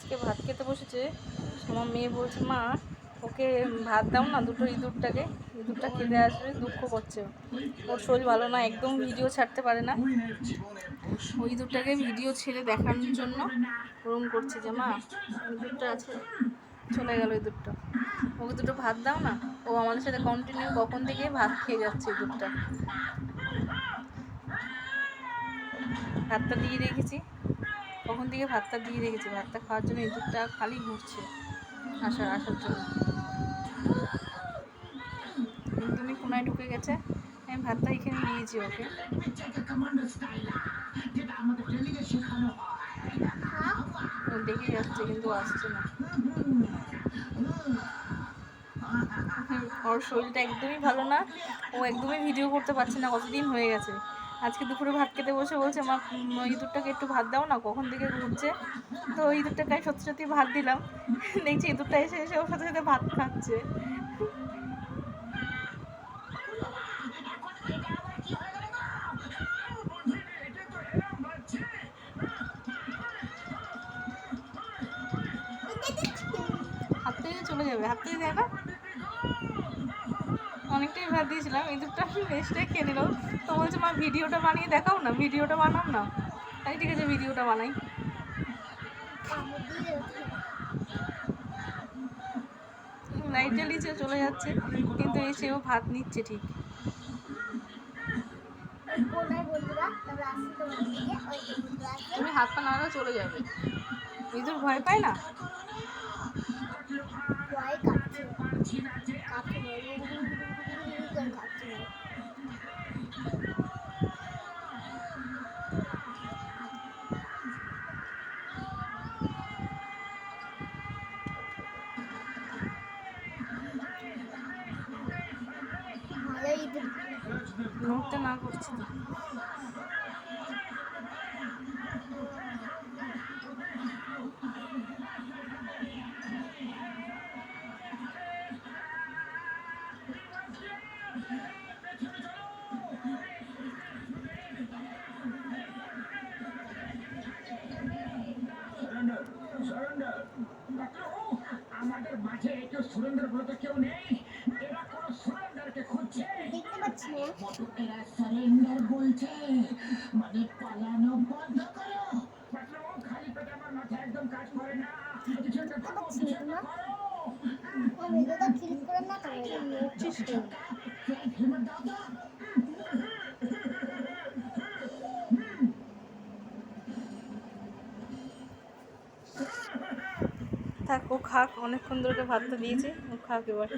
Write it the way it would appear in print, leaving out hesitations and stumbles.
আজকে ভাত খেতে বসেছে। আমার মেয়ে বলছে, মা ওকে ভাত দাও না, দুটো ইঁদুরটাকে, ইঁদুরটা খেতে আসবে, দুঃখ করছে, ওর শরীর ভালো না, একদম ভিডিও ছাড়তে পারে না। ওই ইঁদুরটাকে ভিডিও ছেড়ে দেখানোর জন্য ওরম করছে যে মা ইঁদুরটা আছে, চলে গেল ইঁদুরটা, ওকে দুটো ভাত দাও না। ও আমাদের সাথে কন্টিনিউ কখন থেকে ভাত খেয়ে যাচ্ছে ইঁদুরটা। ভাতটা দিয়ে রেখেছি, কখন থেকে ভাতটা দিয়ে রেখেছি, ভাতটা খাওয়ার জন্য ইঁদুরটা খালি ঘুরছে আসার জন্য। একদমই কোনায় ঢুকে গেছে, আমি ভাতটা এখানে দিয়েছি ওকে। দেখে যাচ্ছে কিন্তু আসছে না। ওর শরীরটা একদমই ভালো না, ও একদমই ভিডিও করতে পারছে না, কতদিন হয়ে গেছে। আজকে দুপুরে ভাত খেতে বসে বলছে, মা ইঁদুরটাকে একটু ভাত দাও না, কখন থেকে ঘুরছে। তো ওই ইঁদুরটাকে সত্যি সত্যি ভাত দিলাম, দেখছি ইঁদুরটা এসে এসে ওর সাথে সাথে ভাত খাচ্ছে। হাত থেকে চলে যাবে, হাত থেকে দেয় না। অনেকটাই ভাত দিয়েছিলাম, ইঁদুরটা এসে খেয়ে নিল। তো বলছে, মা ভিডিওটা বানিয়ে দেখাও না, ভিডিওটা বানাও না। তাই ঠিক আছে, ভিডিওটা বানাই। লাইটটা নিচে চলে যাচ্ছে, কিন্তু এসেও ভাত নিচ্ছে ঠিক। তুমি হাত পা নাড়া চলে যাবে, ইঁদুর ভয় পায় না। নড়তে না করছি তো। আমাদের মাঝে কেউ সুরেন্দ্র বলতে কেউ নেই, এরা কোন সুরেন্দ্রকে খুঁজছে দেখতে পাচ্ছি না। এরা সারেন্ডার বলছে, মানে পালানো বন্ধ করো। খালি পেটে আমার মাথা একদম কাজ করে না, কিছু একটা করো, কিছু একটা করো। আমি এটা ক্লিক করে না তো এটা নড়ছিস কেন? হেমন্ত দাদা থাক, ও খাক, অনেকক্ষণ ধরে ভাতটা দিয়েছি, ও খাক এবার।